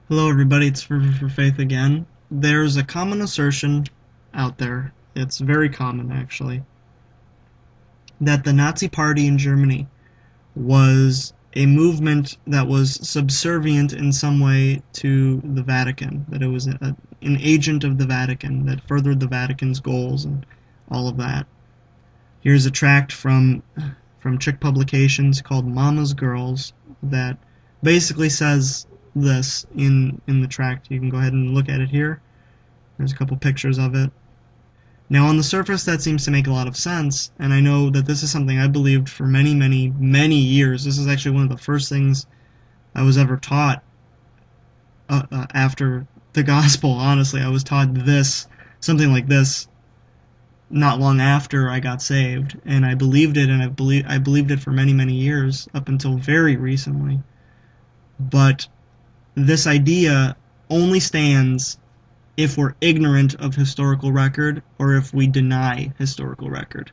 Hello everybody, it's for Faith again. There's a common assertion out there, it's very common actually, that the Nazi Party in Germany was a movement that was subservient in some way to the Vatican, that it was an agent of the Vatican that furthered the Vatican's goals and all of that. Here's a tract from Chick Publications called Mama's Girls that basically says this in the tract. You can go ahead and look at it here. There's a couple pictures of it. Now, on the surface, that seems to make a lot of sense, and I know that this is something I believed for many, many, many years. This is actually one of the first things I was ever taught after the gospel, honestly. I was taught this, something like this, not long after I got saved, and I believed it, and I believed it for many, many years, up until very recently. But this idea only stands if we're ignorant of historical record or if we deny historical record.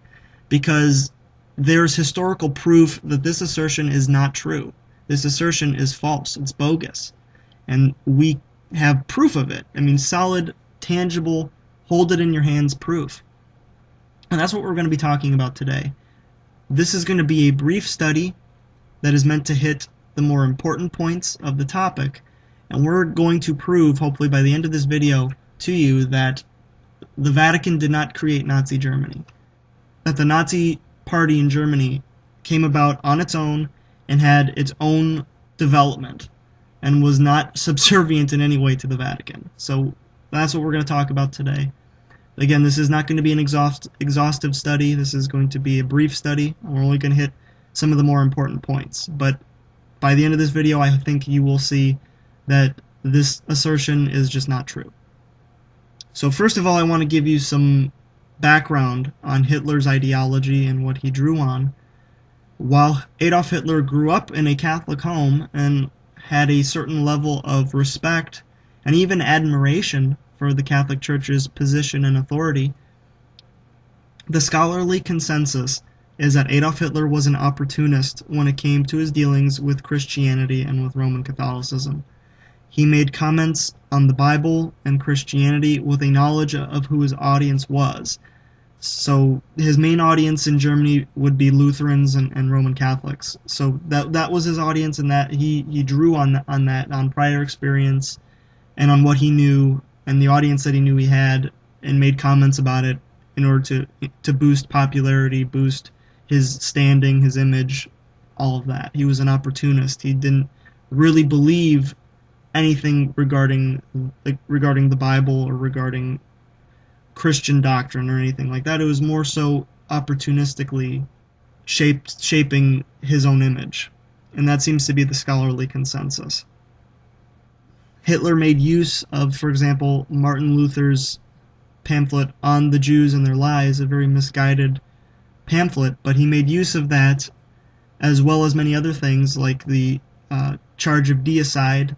Because there's historical proof that this assertion is not true. This assertion is false. It's bogus. And we have proof of it. I mean, solid, tangible, hold it in your hands proof. And that's what we're going to be talking about today. This is going to be a brief study that is meant to hit the more important points of the topic, and we're going to prove, hopefully by the end of this video, to you that the Vatican did not create Nazi Germany. That the Nazi Party in Germany came about on its own and had its own development and was not subservient in any way to the Vatican. So that's what we're going to talk about today. Again, this is not going to be an exhaustive study. This is going to be a brief study. We're only going to hit some of the more important points. But by the end of this video, I think you will see that this assertion is just not true. So first of all, I want to give you some background on Hitler's ideology and what he drew on. While Adolf Hitler grew up in a Catholic home and had a certain level of respect and even admiration for the Catholic Church's position and authority, the scholarly consensus is that Adolf Hitler was an opportunist when it came to his dealings with Christianity and with Roman Catholicism. He made comments on the Bible and Christianity with a knowledge of who his audience was. So his main audience in Germany would be Lutherans and Roman Catholics. So that was his audience, and that he drew on that, on prior experience and on what he knew and the audience that he knew he had, and made comments about it in order to boost popularity, boost his standing, his image, all of that. He was an opportunist. He didn't really believe anything regarding the Bible or regarding Christian doctrine or anything like that. It was more so opportunistically shaping his own image, and that seems to be the scholarly consensus. Hitler made use of, for example, Martin Luther's pamphlet On the Jews and Their Lies, a very misguided pamphlet, but he made use of that as well as many other things like the charge of deicide,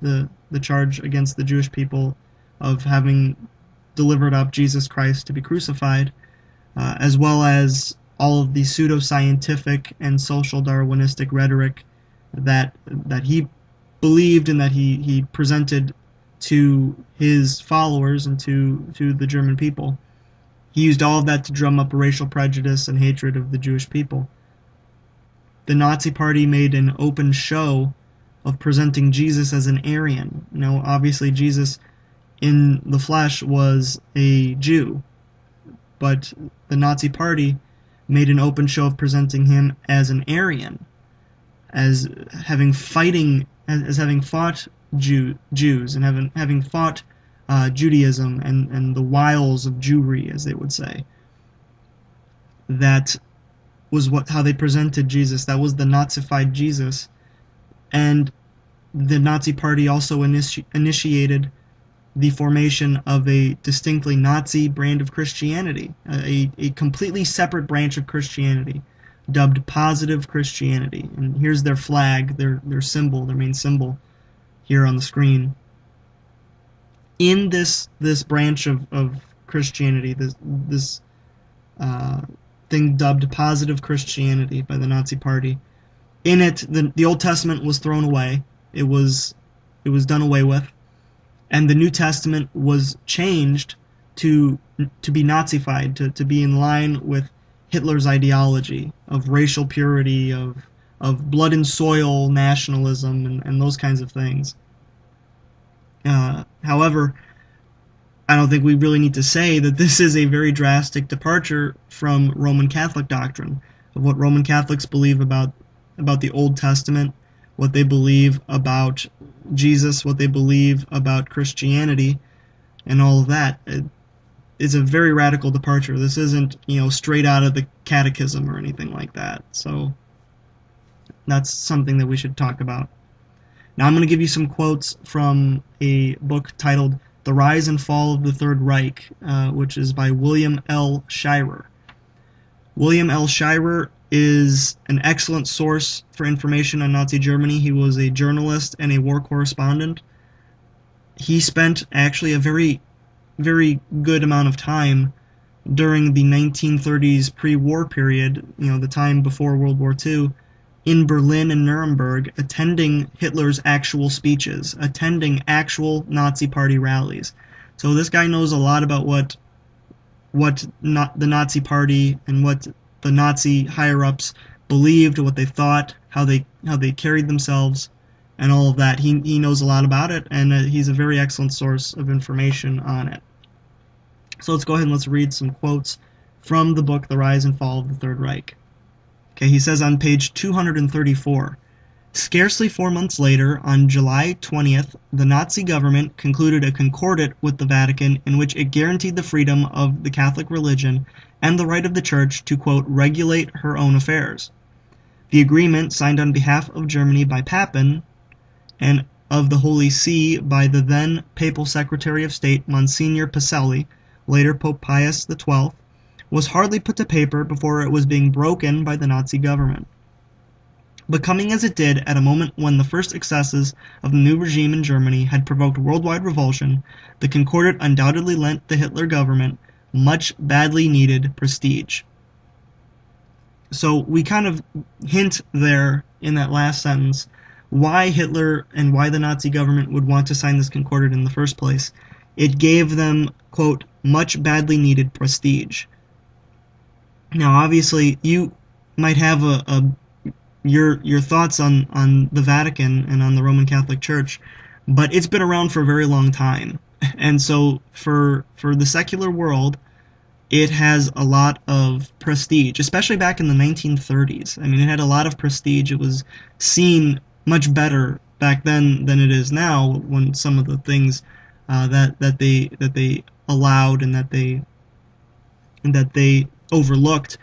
the charge against the Jewish people of having delivered up Jesus Christ to be crucified, as well as all of the pseudoscientific and social Darwinistic rhetoric that he believed and that he presented to his followers and to the German people. He used all of that to drum up racial prejudice and hatred of the Jewish people. The Nazi Party made an open show of presenting Jesus as an Aryan. Now, obviously, Jesus in the flesh was a Jew, but the Nazi Party made an open show of presenting him as an Aryan, as having fought Jews and having fought Judaism and the wiles of Jewry, as they would say. That was how they presented Jesus. That was the Nazified Jesus. And the Nazi Party also initiated the formation of a distinctly Nazi brand of Christianity, a completely separate branch of Christianity, dubbed Positive Christianity. And here's their flag, their symbol, their main symbol, here on the screen. In this branch of Christianity, this thing dubbed Positive Christianity by the Nazi Party, in it the Old Testament was thrown away. It was done away with, and the New Testament was changed to be Nazified, to be in line with Hitler's ideology of racial purity, of blood and soil nationalism, and those kinds of things. However, I don't think we really need to say that this is a very drastic departure from Roman Catholic doctrine, of what Roman Catholics believe about the Old Testament, what they believe about Jesus, what they believe about Christianity, and all of that. It's a very radical departure. This isn't, straight out of the Catechism or anything like that. So that's something that we should talk about. Now I'm going to give you some quotes from a book titled The Rise and Fall of the Third Reich, which is by William L. Shirer. William L. Shirer is an excellent source for information on Nazi Germany. He was a journalist and a war correspondent. He spent actually a very, very good amount of time during the 1930s pre-war period, the time before World War II, in Berlin and Nuremberg, attending Hitler's actual speeches, attending actual Nazi Party rallies. So this guy knows a lot about what the Nazi Party and what the Nazi higher-ups believed, what they thought, how they carried themselves, and all of that. He knows a lot about it, and he's a very excellent source of information on it. So let's go ahead and let's read some quotes from the book The Rise and Fall of the Third Reich. Okay, he says on page 234, scarcely 4 months later, on July 20th, the Nazi government concluded a concordat with the Vatican in which it guaranteed the freedom of the Catholic religion and the right of the Church to, quote, regulate her own affairs. The agreement, signed on behalf of Germany by Papen and of the Holy See by the then Papal Secretary of State, Monsignor Pacelli, later Pope Pius XII, was hardly put to paper before it was being broken by the Nazi government. But coming as it did at a moment when the first excesses of the new regime in Germany had provoked worldwide revulsion, the Concordat undoubtedly lent the Hitler government much badly needed prestige. So we kind of hint there in that last sentence why Hitler and why the Nazi government would want to sign this Concordat in the first place. It gave them, quote, much badly needed prestige. Now, obviously, you might have your thoughts on the Vatican and on the Roman Catholic Church, but it's been around for a very long time. And so for the secular world, it has a lot of prestige, especially back in the 1930s. I mean, it had a lot of prestige. It was seen much better back then than it is now, when some of the things that they allowed and that they overlooked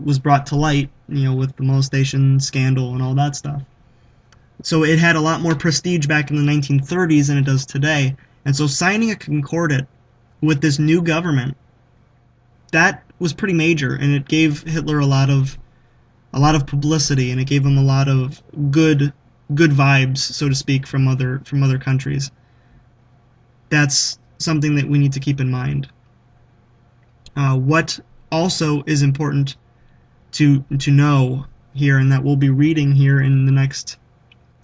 was brought to light, with the molestation scandal and all that stuff. So it had a lot more prestige back in the 1930s than it does today. And so signing a concordat with this new government, that was pretty major, and it gave Hitler a lot of publicity, and it gave him a lot of good vibes, so to speak, from other countries. That's something that we need to keep in mind. What also is important to know here, and that we'll be reading here in the next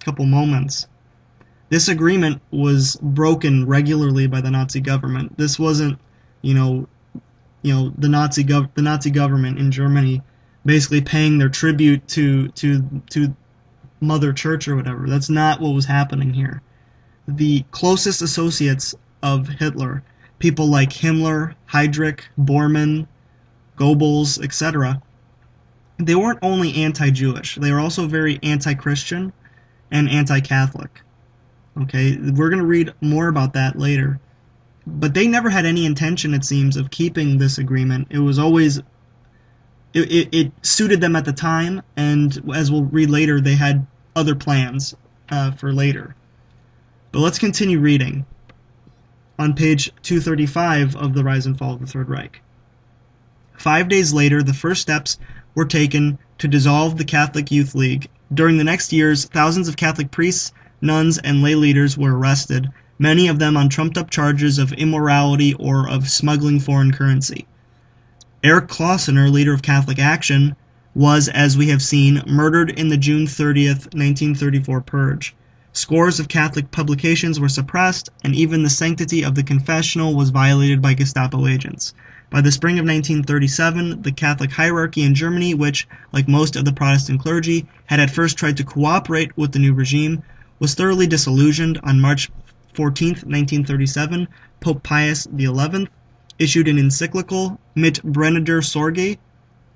couple moments, this agreement was broken regularly by the Nazi government. This wasn't, the Nazi government in Germany basically paying their tribute to Mother Church or whatever. That's not what was happening here. The closest associates of Hitler, people like Himmler, Heydrich, Bormann, Goebbels, etc., they weren't only anti-Jewish, they were also very anti-Christian and anti-Catholic. Okay, we're going to read more about that later. But they never had any intention, it seems, of keeping this agreement. It was always, it suited them at the time, and as we'll read later, they had other plans for later. But let's continue reading. On page 235 of The Rise and Fall of the Third Reich. 5 days later, the first steps were taken to dissolve the Catholic Youth League. During the next years, thousands of Catholic priests, nuns, and lay leaders were arrested, many of them on trumped-up charges of immorality or of smuggling foreign currency. Erich Klausener, leader of Catholic Action, was, as we have seen, murdered in the June 30th, 1934 purge. Scores of Catholic publications were suppressed, and even the sanctity of the confessional was violated by Gestapo agents. By the spring of 1937, the Catholic hierarchy in Germany, which, like most of the Protestant clergy, had at first tried to cooperate with the new regime, was thoroughly disillusioned. On March 14, 1937, Pope Pius XI issued an encyclical, Mit brennender Sorge,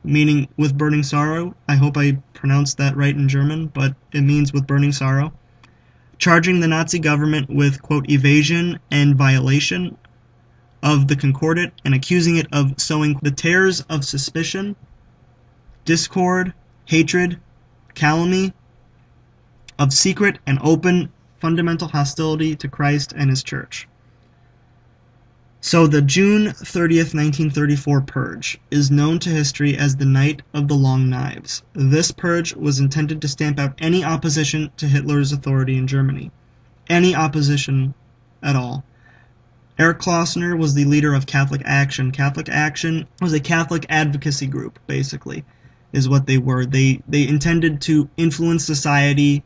meaning with burning sorrow. I hope I pronounced that right in German, but it means with burning sorrow, charging the Nazi government with, quote, evasion and violation of the Concordat, and accusing it of sowing the tares of suspicion, discord, hatred, calumny, of secret and open fundamental hostility to Christ and his church. So the June 30th, 1934 purge is known to history as the Night of the Long Knives. This purge was intended to stamp out any opposition to Hitler's authority in Germany. Any opposition at all. Erich Klausner was the leader of Catholic Action. Catholic Action was a Catholic advocacy group, basically, is what they were. They intended to influence society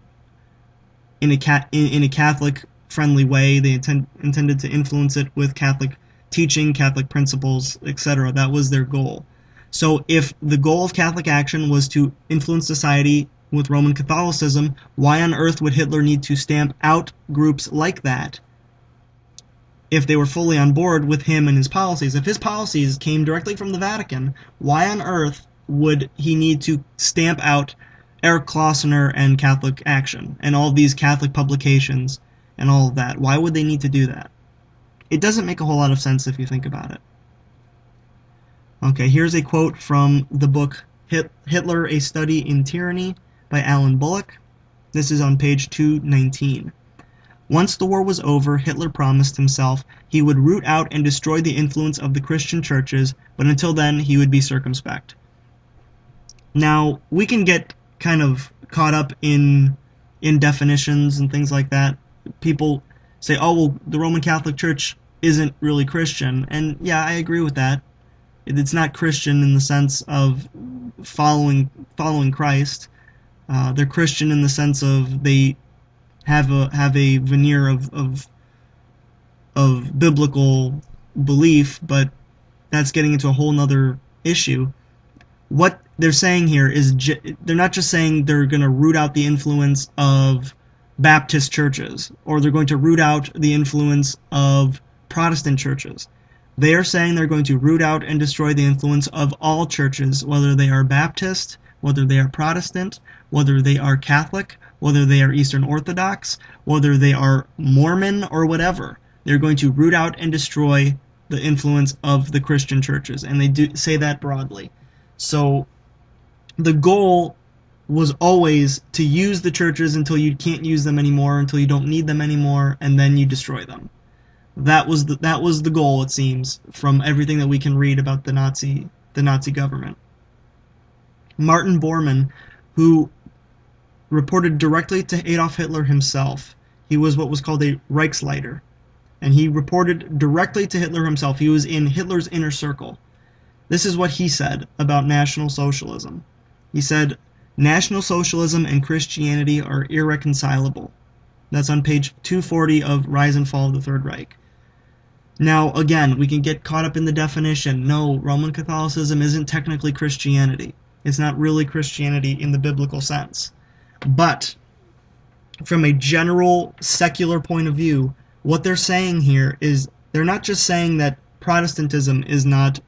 in a Catholic-friendly way. They intended to influence it with Catholic teaching, Catholic principles, etc. That was their goal. So if the goal of Catholic Action was to influence society with Roman Catholicism, why on earth would Hitler need to stamp out groups like that if they were fully on board with him and his policies? If his policies came directly from the Vatican, why on earth would he need to stamp out Erich Klausner and Catholic Action and all these Catholic publications and all of that? Why would they need to do that? It doesn't make a whole lot of sense if you think about it. Okay, here's a quote from the book Hitler, A Study in Tyranny by Alan Bullock. This is on page 219. Once the war was over, Hitler promised himself he would root out and destroy the influence of the Christian churches, but until then he would be circumspect. Now, we can get kind of caught up in definitions and things like that. People say, oh, well, the Roman Catholic Church isn't really Christian. And yeah, I agree with that. It's not Christian in the sense of following Christ. They're Christian in the sense of they have a veneer of biblical belief, but that's getting into a whole nother issue. What they're saying here is they're not just saying they're going to root out the influence of Baptist churches, or they're going to root out the influence of Protestant churches. They are saying they're going to root out and destroy the influence of all churches, whether they are Baptist, whether they are Protestant, whether they are Catholic, whether they are Eastern Orthodox, whether they are Mormon, or whatever. They're going to root out and destroy the influence of the Christian churches, and they do say that broadly. So the goal was always to use the churches until you can't use them anymore, until you don't need them anymore, and then you destroy them. That was the goal, it seems, from everything that we can read about the Nazi government. Martin Bormann, who reported directly to Adolf Hitler himself, he was what was called a Reichsleiter, and he reported directly to Hitler himself. He was in Hitler's inner circle. This is what he said about National Socialism. He said, National Socialism and Christianity are irreconcilable. That's on page 240 of Rise and Fall of the Third Reich. Now, again, we can get caught up in the definition. No, Roman Catholicism isn't technically Christianity. It's not really Christianity in the biblical sense. But from a general secular point of view, what they're saying here is they're not just saying that Protestantism can't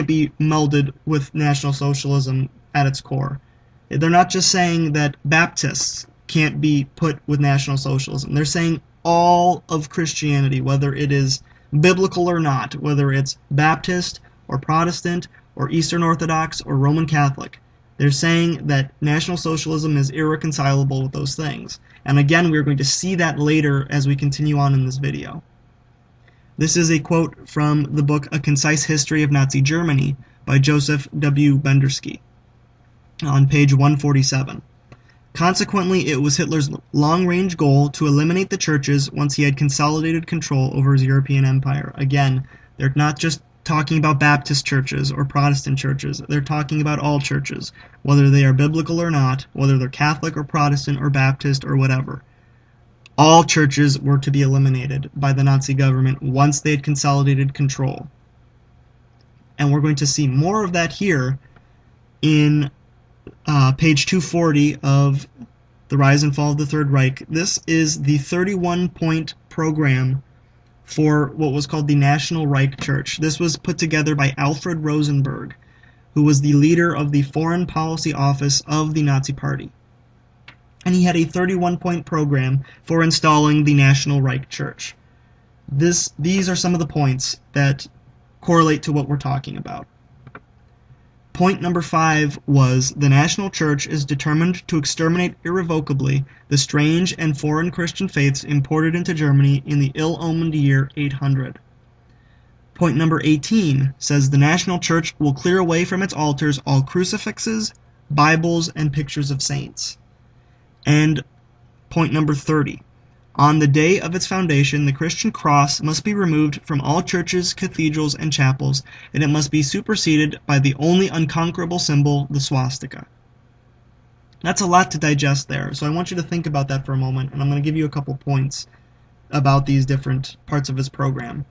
be melded with National Socialism at its core. They're not just saying that Baptists can't be put with National Socialism. They're saying all of Christianity, whether it is biblical or not, whether it's Baptist or Protestant or Eastern Orthodox or Roman Catholic. They're saying that National Socialism is irreconcilable with those things. And again, we're going to see that later as we continue on in this video. This is a quote from the book A Concise History of Nazi Germany by Joseph W. Bendersky on page 147. Consequently, it was Hitler's long-range goal to eliminate the churches once he had consolidated control over his European empire. Again, they're not just talking about Baptist churches or Protestant churches. They're talking about all churches, whether they are biblical or not, whether they're Catholic or Protestant or Baptist or whatever. All churches were to be eliminated by the Nazi government once they had consolidated control. And we're going to see more of that here in page 240 of The Rise and Fall of the Third Reich. This is the 31-point program for what was called the National Reich Church. This was put together by Alfred Rosenberg, who was the leader of the Foreign Policy Office of the Nazi Party. And he had a 31-point program for installing the National Reich Church. These are some of the points that correlate to what we're talking about. Point number 5 was the National Church is determined to exterminate irrevocably the strange and foreign Christian faiths imported into Germany in the ill-omened year 800. Point number 18 says the National Church will clear away from its altars all crucifixes, Bibles, and pictures of saints. And point number 30. On the day of its foundation, the Christian cross must be removed from all churches, cathedrals, and chapels, and it must be superseded by the only unconquerable symbol, the swastika. That's a lot to digest there, so I want you to think about that for a moment, and I'm going to give you a couple points about these different parts of his program.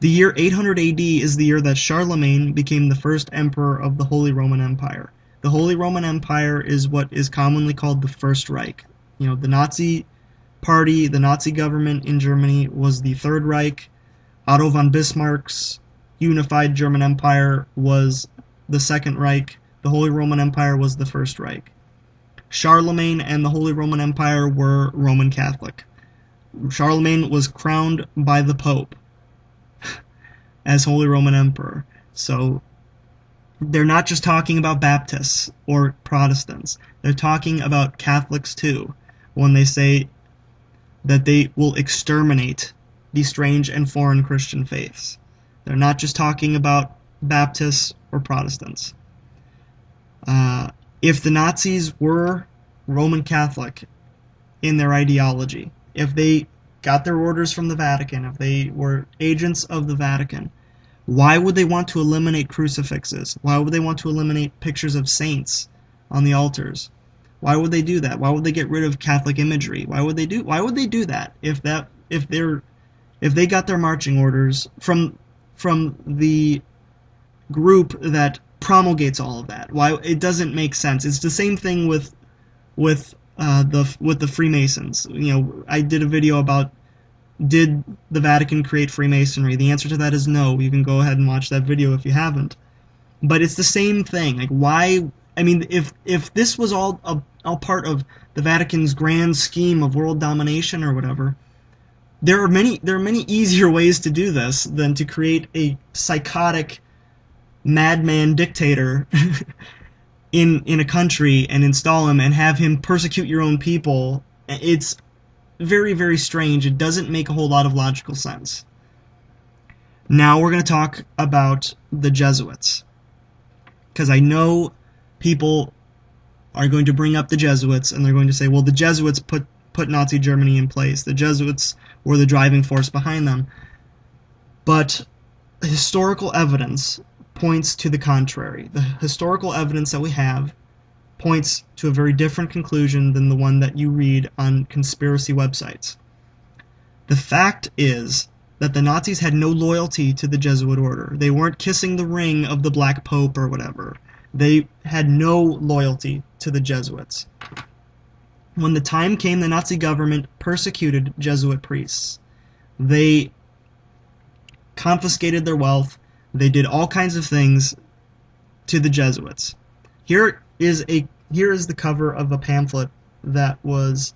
The year 800 AD is the year that Charlemagne became the first emperor of the Holy Roman Empire. The Holy Roman Empire is what is commonly called the First Reich. The Nazi Party, the Nazi government in Germany was the Third Reich. Otto von Bismarck's unified German Empire was the Second Reich. The Holy Roman Empire was the First Reich. Charlemagne and the Holy Roman Empire were Roman Catholic. Charlemagne was crowned by the Pope as Holy Roman Emperor. So they're not just talking about Baptists or Protestants. They're talking about Catholics too when they say that they will exterminate the strange and foreign Christian faiths. They're not just talking about Baptists or Protestants. If the Nazis were Roman Catholic in their ideology, if they got their orders from the Vatican, if they were agents of the Vatican, why would they want to eliminate crucifixes? Why would they want to eliminate pictures of saints on the altars? Why would they do that? Why would they get rid of Catholic imagery? Why would they do that if they got their marching orders from the group that promulgates all of that? Why it doesn't make sense. It's the same thing with the Freemasons. I did a video about, did the Vatican create Freemasonry? The answer to that is no. You can go ahead and watch that video if you haven't. But it's the same thing. Like, why? I mean, if this was all part of the Vatican's grand scheme of world domination or whatever, there are many easier ways to do this than to create a psychotic madman dictator in a country and install him and have him persecute your own people. It's very, very strange. It doesn't make a whole lot of logical sense. Now we're going to talk about the Jesuits, because I know people are going to bring up the Jesuits and they're going to say, well, the Jesuits put Nazi Germany in place. The Jesuits were the driving force behind them. But historical evidence points to the contrary. The historical evidence that we have points to a very different conclusion than the one that you read on conspiracy websites. The fact is that the Nazis had no loyalty to the Jesuit order. They weren't kissing the ring of the Black Pope or whatever. They had no loyalty to the Jesuits. When the time came, the Nazi government persecuted Jesuit priests. They confiscated their wealth. They did all kinds of things to the Jesuits. Here is the cover of a pamphlet that was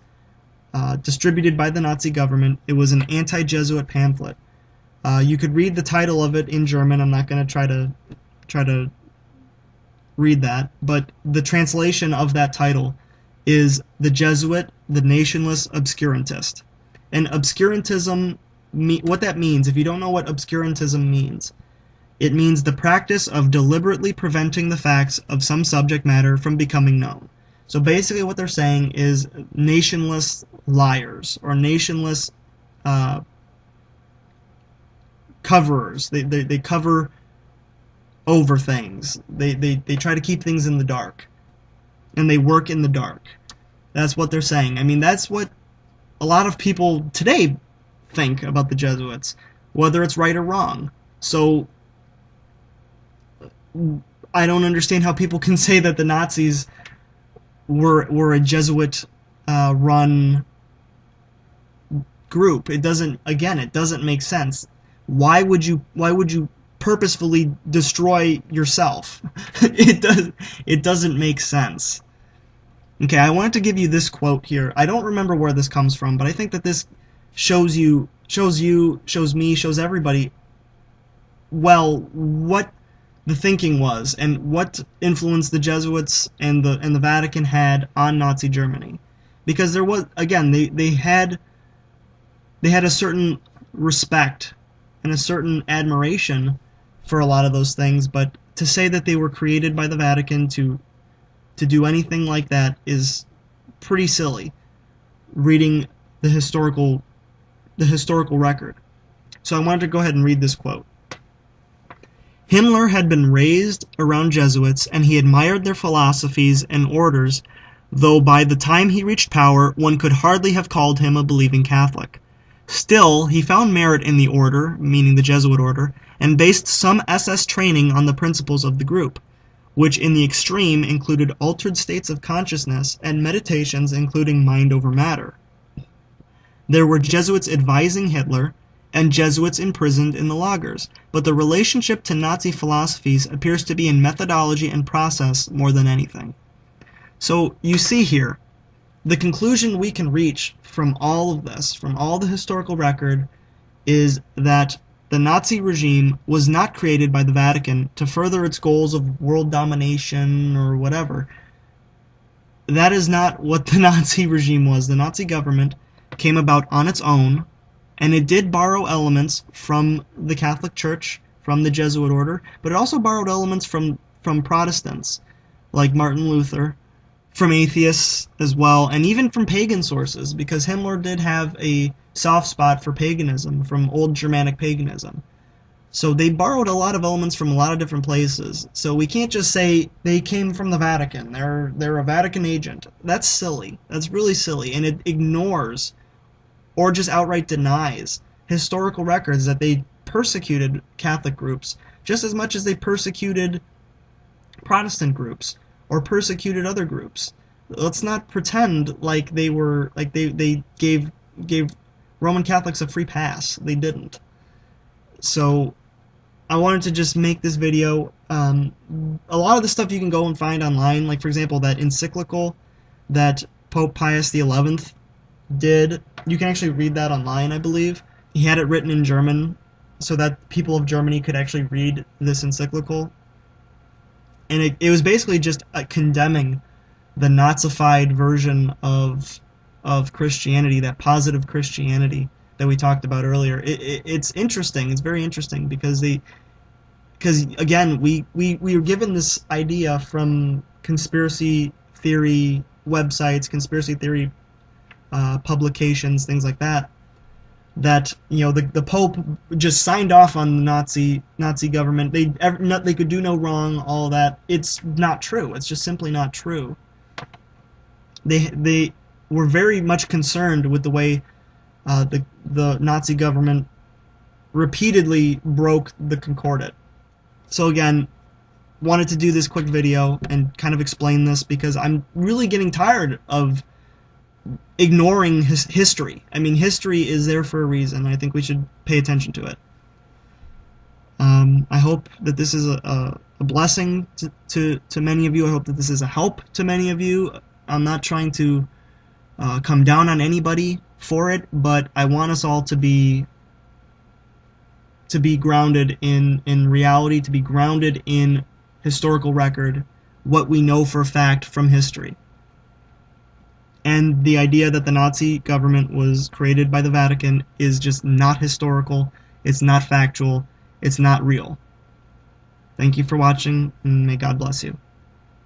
distributed by the Nazi government. It was an anti-Jesuit pamphlet. You could read the title of it in German. I'm not going to try to read that, but the translation of that title is "The Jesuit, the Nationless Obscurantist." And obscurantism, what that means, if you don't know what obscurantism means, it means the practice of deliberately preventing the facts of some subject matter from becoming known. So basically what they're saying is nationless liars, or nationless coverers. They cover over things. They try to keep things in the dark, and they work in the dark. That's what they're saying. I mean, that's what a lot of people today think about the Jesuits, whether it's right or wrong. So I don't understand how people can say that the Nazis were a Jesuit run group. It doesn't make sense. Why would you purposefully destroy yourself? It doesn't make sense. Okay, I wanted to give you this quote here. I don't remember where this comes from, but I think that this shows me, shows everybody well what the thinking was and what influence the Jesuits and the Vatican had on Nazi Germany. Because there was, again, they had a certain respect and a certain admiration for a lot of those things, but to say that they were created by the Vatican to do anything like that is pretty silly, reading the historical record. So I wanted to go ahead and read this quote. Himmler had been raised around Jesuits, and he admired their philosophies and orders, though by the time he reached power, one could hardly have called him a believing Catholic. Still, he found merit in the order, meaning the Jesuit order, and based some SS training on the principles of the group, which in the extreme included altered states of consciousness and meditations including mind over matter. There were Jesuits advising Hitler, and Jesuits imprisoned in the lagers, but the relationship to Nazi philosophies appears to be in methodology and process more than anything. So you see here, the conclusion we can reach from all of this, from all the historical record, is that the Nazi regime was not created by the Vatican to further its goals of world domination or whatever. That is not what the Nazi regime was. The Nazi government came about on its own, and it did borrow elements from the Catholic Church, from the Jesuit order, but it also borrowed elements from Protestants, like Martin Luther, from atheists as well, and even from pagan sources, because Himmler did have a soft spot for paganism, from old Germanic paganism. So they borrowed a lot of elements from a lot of different places. So we can't just say they came from the Vatican, they're a Vatican agent. That's silly. That's really silly, and it ignores or just outright denies historical records that they persecuted Catholic groups just as much as they persecuted Protestant groups or persecuted other groups. Let's not pretend like they gave Roman Catholics a free pass. They didn't. So I wanted to just make this video. A lot of the stuff you can go and find online, like for example that encyclical that Pope Pius XI did. You can actually read that online, I believe. He had it written in German so that people of Germany could actually read this encyclical. And it was basically just condemning the Nazified version of Christianity, that positive Christianity that we talked about earlier. It's interesting. It's very interesting because again, we were given this idea from conspiracy theory websites, conspiracy theory publications, things like that, that the Pope just signed off on the Nazi government. They could do no wrong. All that. It's not true. It's just simply not true. They were very much concerned with the way the Nazi government repeatedly broke the Concordat. So again, wanted to do this quick video and kind of explain this because I'm really getting tired of ignoring history. I mean, history is there for a reason. I think we should pay attention to it. I hope that this is a blessing to many of you. I hope that this is a help to many of you. I'm not trying to come down on anybody for it, but I want us all to be grounded in reality, to be grounded in historical record, what we know for a fact from history. And the idea that the Nazi government was created by the Vatican is just not historical, it's not factual, it's not real. Thank you for watching, and may God bless you.